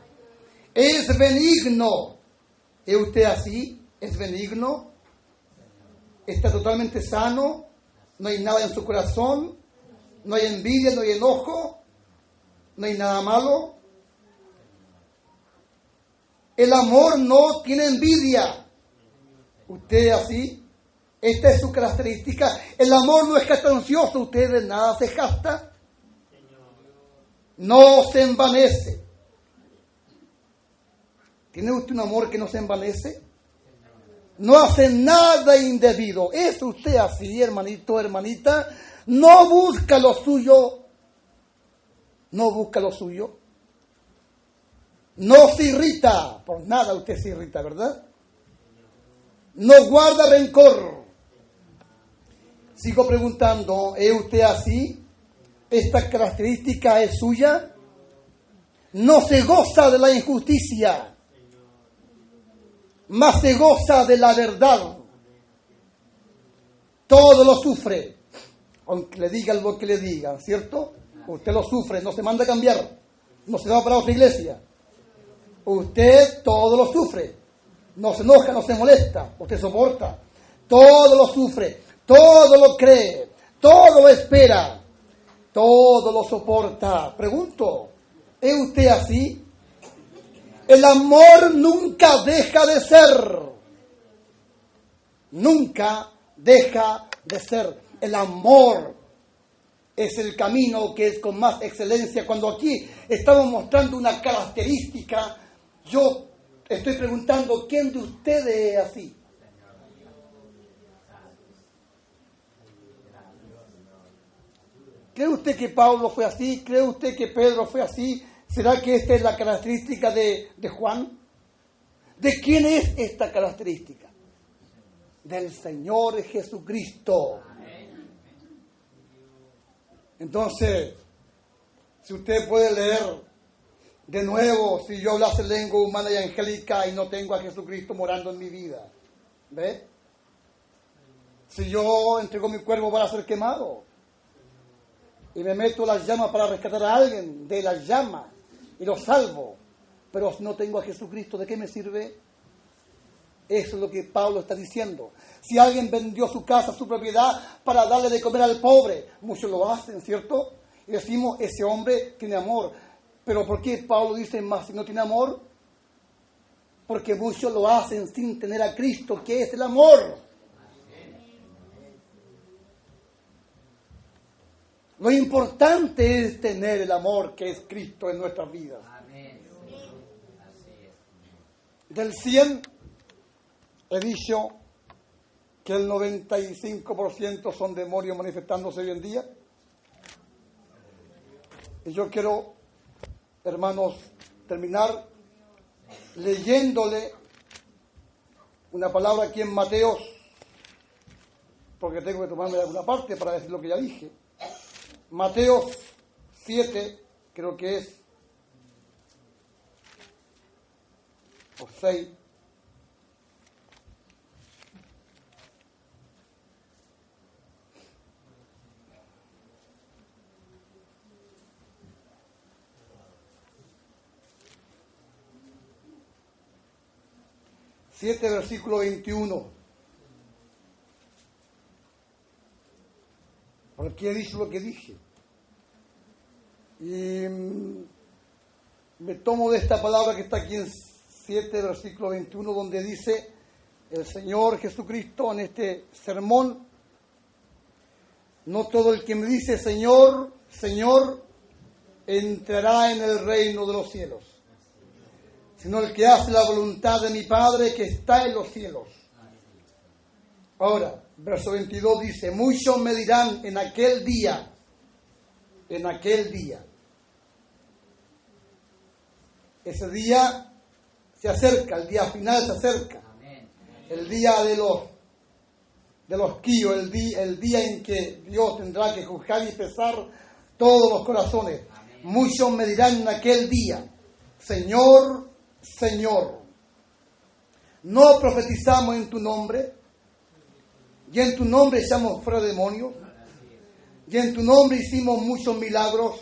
Es benigno. ¿Es usted así? ¿Es benigno? ¿Está totalmente sano? ¿No hay nada en su corazón? ¿No hay envidia? ¿No hay enojo? ¿No hay nada malo? El amor no tiene envidia. ¿Usted es así? Esta es su característica. El amor no es jactancioso. ¿Usted de nada se jacta? No se envanece. ¿Tiene usted un amor que no se envanece? No hace nada indebido. ¿Es usted así, hermanito, hermanita? No busca lo suyo. No busca lo suyo. No se irrita. Por nada usted se irrita, ¿verdad? No guarda rencor. Sigo preguntando, ¿es usted así? ¿Esta característica es suya? No se goza de la injusticia, más se goza de la verdad. Todo lo sufre, aunque le digan lo que le digan, ¿cierto? Usted lo sufre, no se manda a cambiar, no se va para otra iglesia. Usted todo lo sufre, no se enoja, no se molesta, usted soporta. Todo lo sufre, todo lo cree, todo lo espera, todo lo soporta. Pregunto, ¿es usted así? El amor nunca deja de ser. Nunca deja de ser. El amor es el camino que es con más excelencia. Cuando aquí estamos mostrando una característica, yo estoy preguntando, ¿quién de ustedes es así? ¿Cree usted que Pablo fue así? ¿Cree usted que Pedro fue así? ¿Será que esta es la característica de Juan? ¿De quién es esta característica? Del Señor Jesucristo. Entonces, si usted puede leer de nuevo, si yo hablase lengua humana y angélica y no tengo a Jesucristo morando en mi vida, ¿ve? Si yo entrego mi cuerpo para ser quemado y me meto a las llamas para rescatar a alguien de las llamas y lo salvo, pero si no tengo a Jesucristo, ¿de qué me sirve? Eso es lo que Pablo está diciendo. Si alguien vendió su casa, su propiedad, para darle de comer al pobre, muchos lo hacen, ¿cierto? Y decimos, ese hombre tiene amor. Pero ¿por qué Pablo dice más si no tiene amor? Porque muchos lo hacen sin tener a Cristo, que es el amor. Lo importante es tener el amor que es Cristo en nuestras vidas. Del 100, he dicho que el 95% son demonios manifestándose hoy en día. Y yo quiero, hermanos, terminar leyéndole una palabra aquí en Mateos, porque tengo que tomarme de alguna parte para decir lo que ya dije. Mateos 7, creo que es, o 6. Versículo 21. Porque he dicho lo que dije. Y me tomo de esta palabra que está aquí en 7, versículo 21, donde dice el Señor Jesucristo en este sermón: no todo el que me dice Señor, Señor, entrará en el reino de los cielos, sino el que hace la voluntad de mi Padre que está en los cielos. Ahora, verso 22 dice: muchos me dirán en aquel día, ese día se acerca, el día final se acerca, el día de los quillos, el día en que Dios tendrá que juzgar y pesar todos los corazones. Muchos me dirán en aquel día: Señor, Señor, ¿no profetizamos en tu nombre? Y en tu nombre echamos fuera demonios, y en tu nombre hicimos muchos milagros.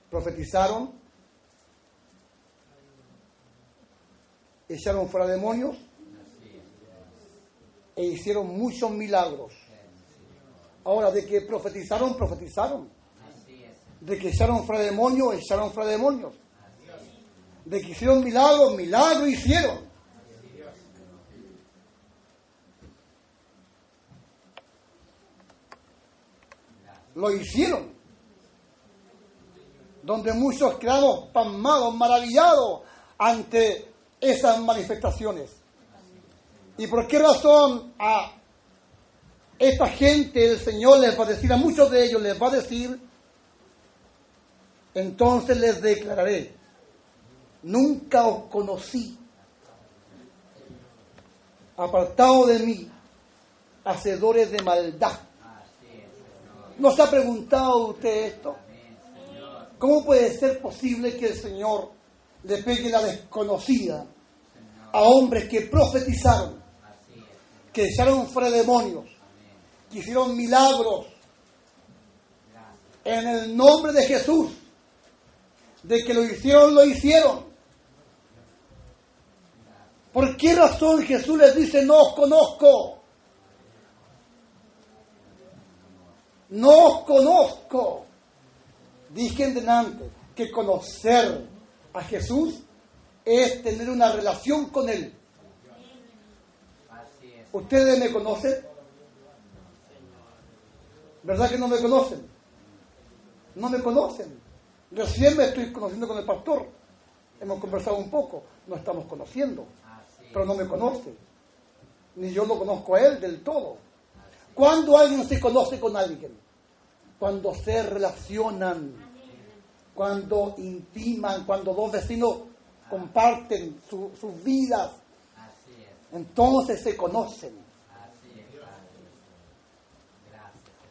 Profetizaron, echaron fuera demonios e hicieron muchos milagros. Ahora, de que profetizaron, de que echaron fuera demonios, echaron fuera demonios, de que hicieron milagros hicieron. Lo hicieron. Donde muchos quedamos pasmados, maravillados ante esas manifestaciones. ¿Y por qué razón a esta gente el Señor les va a decir, a muchos de ellos les va a decir: entonces les declararé, nunca os conocí, apartados de mí, hacedores de maldad? ¿No se ha preguntado usted esto? ¿Cómo puede ser posible que el Señor le pegue la desconocida a hombres que profetizaron, que echaron fuera demonios, que hicieron milagros en el nombre de Jesús? De que lo hicieron. ¿Por qué razón Jesús les dice: no os conozco? No os conozco. Dije en delante que conocer a Jesús es tener una relación con Él. ¿Ustedes me conocen? ¿Verdad que no me conocen? No me conocen. Recién me estoy conociendo con el pastor. Hemos conversado un poco. Nos estamos conociendo. Pero no me conoce. Ni yo lo conozco a él del todo. ¿Cuándo alguien se conoce con alguien? Cuando se relacionan. Cuando intiman. Cuando dos vecinos comparten sus vidas. Entonces se conocen.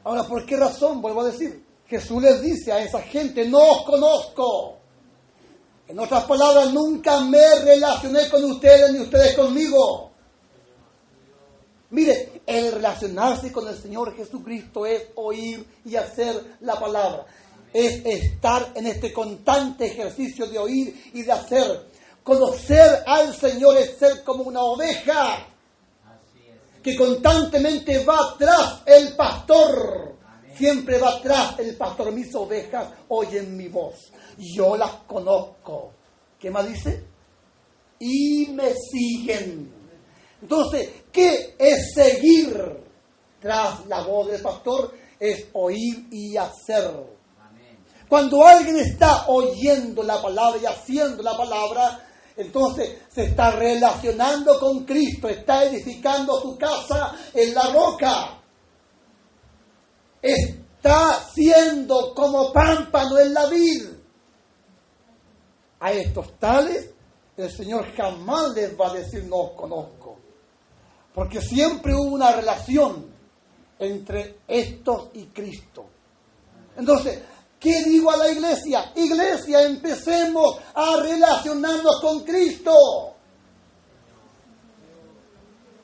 Ahora, ¿por qué razón? Vuelvo a decir. Jesús les dice a esa gente: no os conozco. En otras palabras, nunca me relacioné con ustedes, ni ustedes conmigo. Mire, el relacionarse con el Señor Jesucristo es oír y hacer la palabra. Es estar en este constante ejercicio de oír y de hacer. Conocer al Señor es ser como una oveja Así es. que constantemente va atrás el pastor. Siempre va atrás el pastor. Mis ovejas oyen mi voz. Yo las conozco. ¿Qué más dice? Y me siguen. Entonces, ¿qué es seguir tras la voz del pastor? Es oír y hacer. Amén. Cuando alguien está oyendo la palabra y haciendo la palabra, entonces se está relacionando con Cristo, está edificando su casa en la roca. Está siendo como pámpano en la vid. A estos tales, el Señor jamás les va a decir no os conozco. Porque siempre hubo una relación entre estos y Cristo. Entonces, ¿qué digo a la iglesia? Iglesia, empecemos a relacionarnos con Cristo.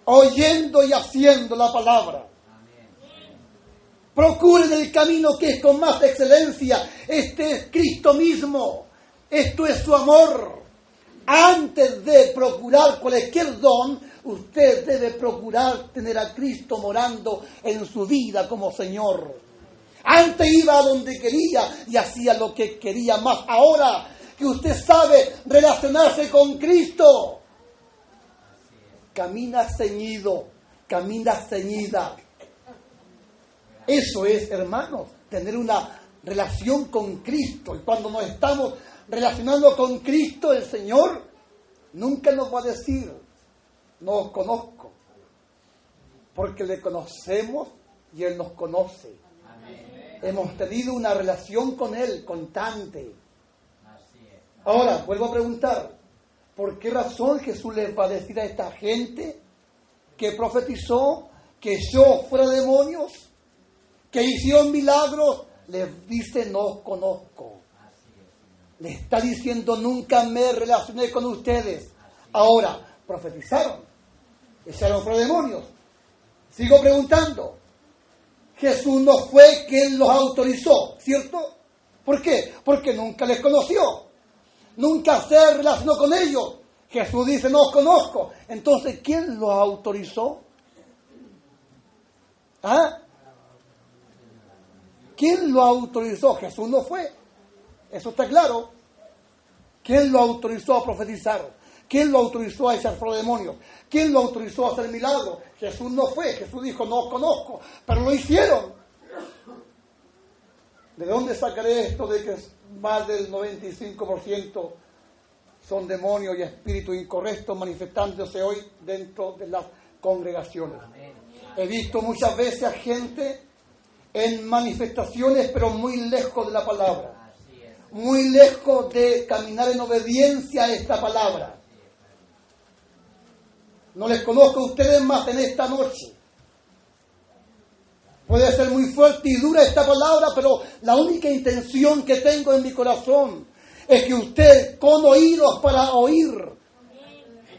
Oyendo y haciendo la palabra. Procuren el camino que es con más excelencia. Este es Cristo mismo. Esto es su amor. Antes de procurar cualquier don, usted debe procurar tener a Cristo morando en su vida como Señor. Antes iba a donde quería y hacía lo que quería más. Ahora que usted sabe relacionarse con Cristo, camina ceñido, camina ceñida. Eso es, hermanos, tener una relación con Cristo. Y cuando nos estamos relacionando con Cristo, el Señor nunca nos va a decir, no os conozco, porque le conocemos y Él nos conoce. Amén. Hemos tenido una relación con Él constante. Así es. Ahora, vuelvo a preguntar, ¿por qué razón Jesús les va a decir a esta gente que profetizó, que echó fuera demonios, que hicieron milagros? Les dice, no os conozco. Le está diciendo, nunca me relacioné con ustedes. Ahora, profetizaron, echaron fuera demonios. Sigo preguntando. Jesús no fue quien los autorizó, ¿cierto? ¿Por qué? Porque nunca les conoció. Nunca se relacionó con ellos. Jesús dice, no os conozco. Entonces, ¿quién los autorizó? ¿Ah? ¿Quién lo autorizó? Jesús no fue. Eso está claro. ¿Quién lo autorizó a profetizar? ¿Quién lo autorizó a echar fuera demonios? ¿Quién lo autorizó a hacer milagros? Jesús no fue. Jesús dijo, no os conozco. Pero lo hicieron. ¿De dónde sacaré esto de que más del 95% son demonios y espíritus incorrectos manifestándose hoy dentro de las congregaciones? He visto muchas veces a gente en manifestaciones, pero muy lejos de la palabra. Muy lejos de caminar en obediencia a esta palabra. No les conozco a ustedes más en esta noche. Puede ser muy fuerte y dura esta palabra, pero la única intención que tengo en mi corazón es que usted, con oídos para oír,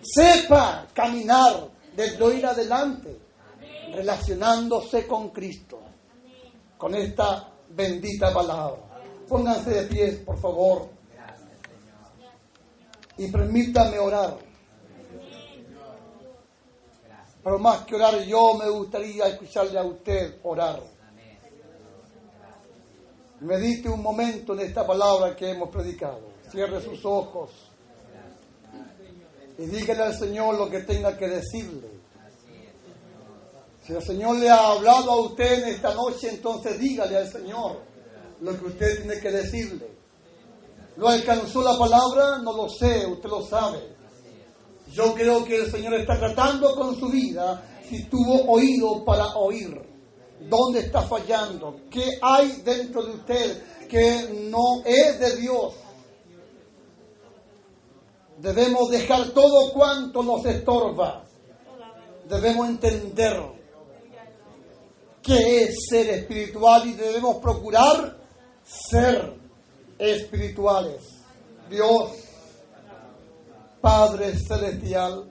sepa caminar desde hoy en adelante, relacionándose con Cristo, con esta bendita palabra. Pónganse de pie, por favor, y permítanme orar. Pero más que orar, yo me gustaría escucharle a usted orar. Medite un momento en esta palabra que hemos predicado. Cierre sus ojos y dígale al Señor lo que tenga que decirle. Si el Señor le ha hablado a usted en esta noche, entonces dígale al Señor lo que usted tiene que decirle. ¿Lo alcanzó la palabra? No lo sé, usted lo sabe. Yo creo que el Señor está tratando con su vida si tuvo oído para oír. ¿Dónde está fallando? ¿Qué hay dentro de usted que no es de Dios? Debemos dejar todo cuanto nos estorba. Debemos entender qué es ser espiritual y debemos procurar ser espirituales. Dios, Padre Celestial,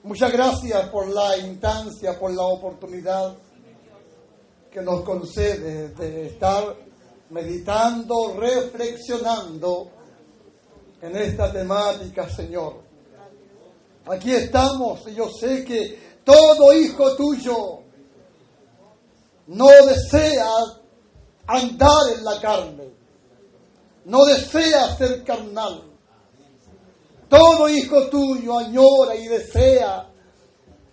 muchas gracias por la instancia, por la oportunidad que nos concede de estar meditando, reflexionando en esta temática, Señor. Aquí estamos y yo sé que todo hijo tuyo no desea andar en la carne, no desea ser carnal. Todo hijo tuyo añora y desea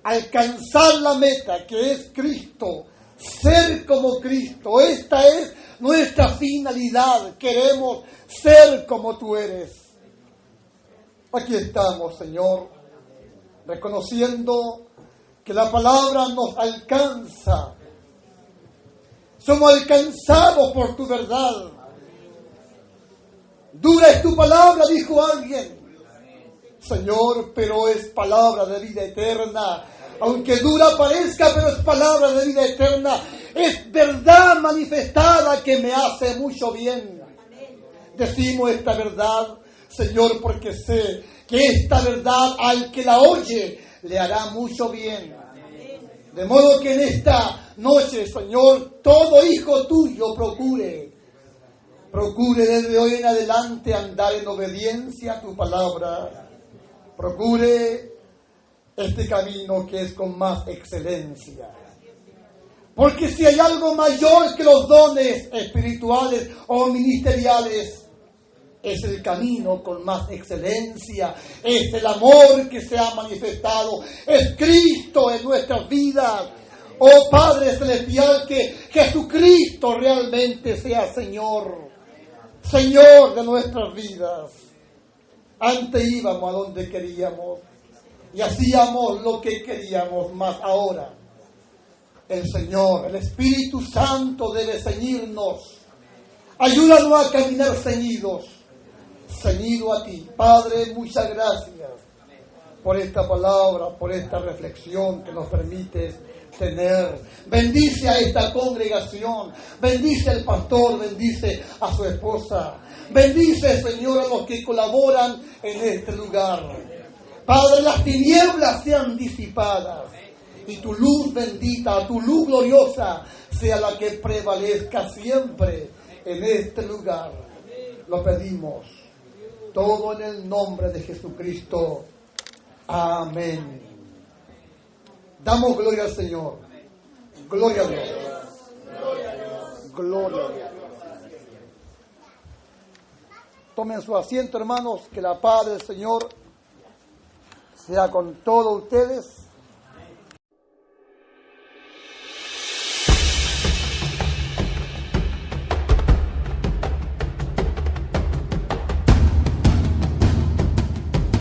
alcanzar la meta que es Cristo, ser como Cristo. Esta es nuestra finalidad. Queremos ser como tú eres. Aquí estamos, Señor, reconociendo que la palabra nos alcanza. Somos alcanzados por tu verdad. Dura es tu palabra, dijo alguien. Señor, pero es palabra de vida eterna. Aunque dura parezca, pero es palabra de vida eterna. Es verdad manifestada que me hace mucho bien. Decimos esta verdad, Señor, porque sé que esta verdad al que la oye le hará mucho bien. De modo que en esta noche, Señor, todo hijo tuyo procure desde hoy en adelante andar en obediencia a tu palabra. Procure este camino que es con más excelencia. Porque si hay algo mayor que los dones espirituales o ministeriales, es el camino con más excelencia, es el amor que se ha manifestado, es Cristo en nuestras vidas. Oh Padre Celestial, que Jesucristo realmente sea Señor de nuestras vidas. Antes íbamos a donde queríamos y hacíamos lo que queríamos, más ahora el Señor, el Espíritu Santo debe ceñirnos. Ayúdanos a caminar ceñido a ti. Padre, muchas gracias por esta palabra, por esta reflexión que nos permites tener. Bendice a esta congregación, bendice al pastor, bendice a su esposa, bendice, Señor, a los que colaboran en este lugar. Padre, las tinieblas sean disipadas y tu luz bendita, tu luz gloriosa sea la que prevalezca siempre en este lugar. Lo pedimos todo en el nombre de Jesucristo. Amén. Damos gloria al Señor. Gloria a Dios. Gloria a Dios. Tomen su asiento, hermanos, que la paz del Señor sea con todos ustedes.